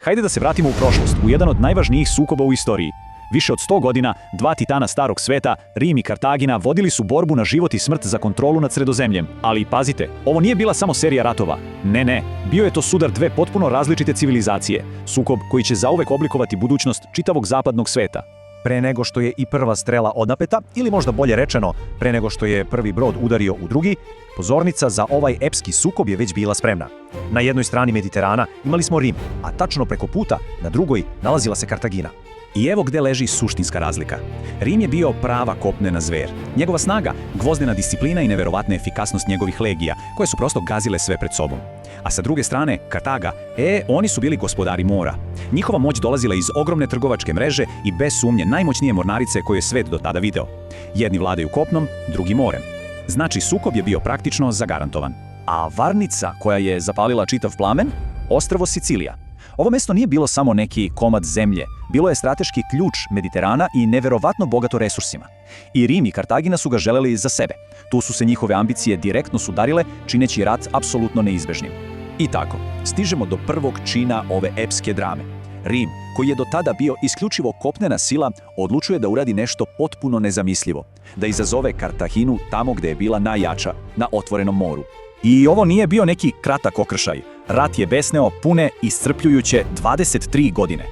Hajde da se vratimo u prošlost, u jedan od najvažnijih sukoba u istoriji. Više od 100 godina, dva titana starog sveta, Rim i Kartagina, vodili su borbu na život i smrt za kontrolu nad Sredozemljem. Ali pazite, ovo nije bila samo serija ratova. Ne, bio je to sudar dve potpuno različite civilizacije. Sukob koji će zauvek oblikovati budućnost čitavog zapadnog sveta. Pre nego što je i prva strela odnapeta, ili možda bolje rečeno, pre nego što je prvi brod udario u drugi, pozornica za ovaj epski sukob je već bila spremna. Na jednoj strani Mediterana imali smo Rim, a tačno preko puta, na drugoj, nalazila se Kartagina. I evo gde leži suštinska razlika. Rim je bio prava kopnena zver. Njegova snaga, gvozdena disciplina i neverovatna efikasnost njegovih legija, koje su prosto gazile sve pred sobom. A sa druge strane, Kartaga, oni su bili gospodari mora. Njihova moć dolazila iz ogromne trgovačke mreže i bez sumnje najmoćnije mornarice koju je svet do tada video. Jedni vladaju kopnom, drugi morem. Znači, sukob je bio praktično zagarantovan. A varnica koja je zapalila čitav plamen? Ostrvo Sicilija. Ovo mesto nije bilo samo neki komad zemlje, bilo je strateški ključ Mediterana i neverovatno bogato resursima. I Rim i Kartagina su ga želeli za sebe. Tu su se njihove ambicije direktno sudarile, čineći rat apsolutno neizbežnim. I tako, stižemo do prvog čina ove epske drame. Rim, koji je do tada bio isključivo kopnena sila, odlučuje da uradi nešto potpuno nezamislivo. Da izazove Kartaginu tamo gde je bila najjača, na otvorenom moru. I ovo nije bio neki kratak okršaj. Rat je besneo pune iscrpljujuće 23 godine.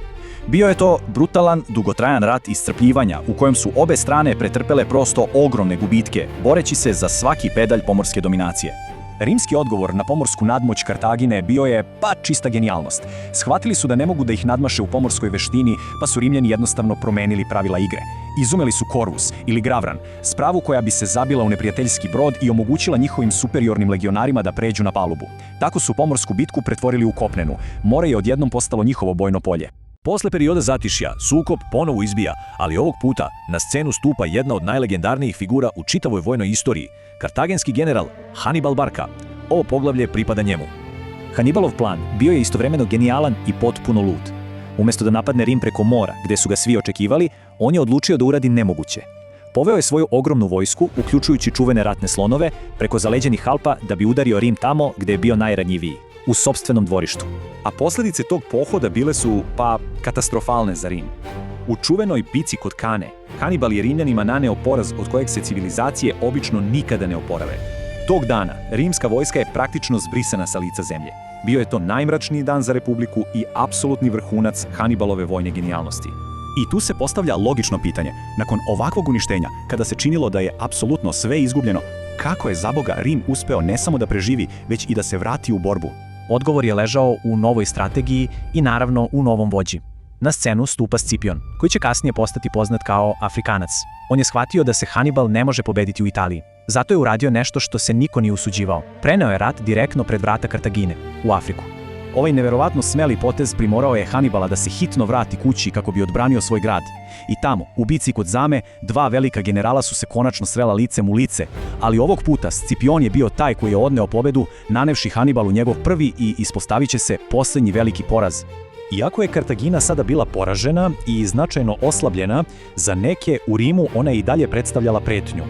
Bio je to brutalan, dugotrajan rat iscrpljivanja u kojem su obe strane pretrpele prosto ogromne gubitke, boreći se za svaki pedalj pomorske dominacije. Rimski odgovor na pomorsku nadmoć Kartagine bio je čista genijalnost. Shvatili su da ne mogu da ih nadmaše u pomorskoj veštini, pa su Rimljani jednostavno promenili pravila igre. Izumeli su korvus ili gravran, spravu koja bi se zabila u neprijateljski brod i omogućila njihovim superiornim legionarima da pređu na palubu. Tako su pomorsku bitku pretvorili u kopnenu. More je odjednom postalo njihovo bojno polje. Posle perioda zatišja, sukob ponovo izbija, ali ovog puta na scenu stupa jedna od najlegendarnijih figura u čitavoj vojnoj istoriji, kartagenski general Hannibal Barca. Ovo poglavlje pripada njemu. Hannibalov plan bio je istovremeno genijalan i potpuno lud. Umjesto da napadne Rim preko mora, gde su ga svi očekivali, on je odlučio da uradi nemoguće. Poveo je svoju ogromnu vojsku, uključujući čuvene ratne slonove, preko zaleđenih Alpa da bi udario Rim tamo gde je bio najranjiviji, u sopstvenom dvorištu. A posljedice tog pohoda bile su, katastrofalne za Rim. U čuvenoj bici kod Kane, Hannibal je Rimljanima naneo poraz od kojeg se civilizacije obično nikada ne oporave. Tog dana, rimska vojska je praktično zbrisana sa lica zemlje. Bio je to najmračniji dan za Republiku i apsolutni vrhunac Hannibalove vojne genijalnosti. I tu se postavlja logično pitanje, nakon ovakvog uništenja, kada se činilo da je apsolutno sve izgubljeno, kako je zaboga Rim uspeo ne samo da preživi, već i da se vrati u borbu? Odgovor je ležao u novoj strategiji i naravno u novom vođi. Na scenu stupa Scipion, koji će kasnije postati poznat kao Afrikanac. On je shvatio da se Hannibal ne može pobediti u Italiji. Zato je uradio nešto što se niko nije usuđivao. Preneo je rat direktno pred vrata Kartagine, u Afriku. Ovaj neverovatno smeli potez primorao je Hannibala da se hitno vrati kući kako bi odbranio svoj grad. I tamo, u bici kod Zame, dva velika generala su se konačno srela licem u lice, ali ovog puta Scipion je bio taj koji je odneo pobedu, nanevši Hannibalu njegov prvi i ispostavit će se poslednji veliki poraz. Iako je Kartagina sada bila poražena i značajno oslabljena, za neke u Rimu ona je i dalje predstavljala pretnju.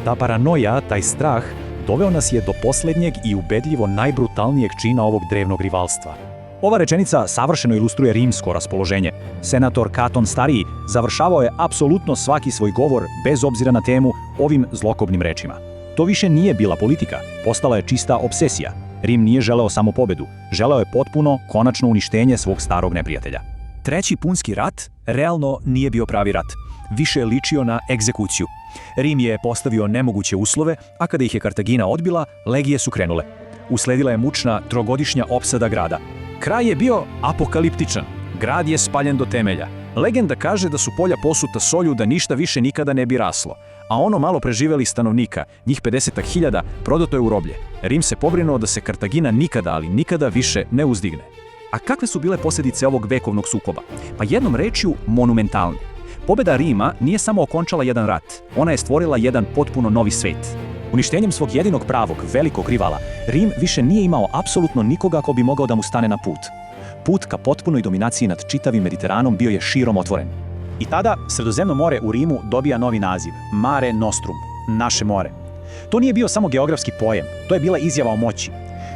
Ta paranoja, taj strah, doveo nas je do posljednjeg i ubedljivo najbrutalnijeg čina ovog drevnog rivalstva. Ova rečenica savršeno ilustruje rimsko raspoloženje. Senator Katon Stariji završavao je apsolutno svaki svoj govor, bez obzira na temu, ovim zlokobnim rečima. To više nije bila politika, postala je čista obsesija. Rim nije želeo samo pobedu, želeo je potpuno, konačno uništenje svog starog neprijatelja. Treći punski rat realno nije bio pravi rat. Više je ličio na egzekuciju. Rim je postavio nemoguće uslove, a kada ih je Kartagina odbila, legije su krenule. Usledila je mučna trogodišnja opsada grada. Kraj je bio apokaliptičan. Grad je spaljen do temelja. Legenda kaže da su polja posuta solju da ništa više nikada ne bi raslo, a ono malo preživeli stanovnika, njih 50.000, prodato je u roblje. Rim se pobrinuo da se Kartagina nikada, ali nikada više ne uzdigne. A kakve su bile posljedice ovog vekovnog sukoba? Pa jednom rečju, monumentalne. Pobeda Rima nije samo okončala jedan rat, ona je stvorila jedan potpuno novi svet. Uništenjem svog jedinog pravog, velikog rivala, Rim više nije imao apsolutno nikoga ko bi mogao da mu stane na put. Put ka potpunoj dominaciji nad čitavim Mediteranom bio je širom otvoren. I tada Sredozemno more u Rimu dobija novi naziv, Mare Nostrum, naše more. To nije bio samo geografski pojem, to je bila izjava o moći.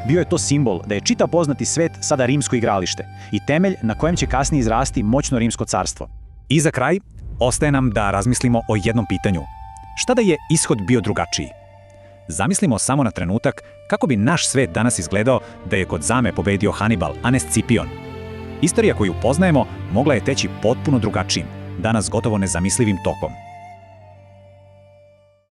Bio je to simbol da je čitav poznati svet sada rimsko igralište i temelj na kojem će kasnije izrasti moćno rimsko carstvo. I za kraj, ostaje nam da razmislimo o jednom pitanju. Šta da je ishod bio drugačiji? Zamislimo samo na trenutak kako bi naš svet danas izgledao da je kod Zame pobedio Hanibal, a ne Scipion. Istorija koju poznajemo mogla je teći potpuno drugačijim, danas gotovo nezamislivim tokom.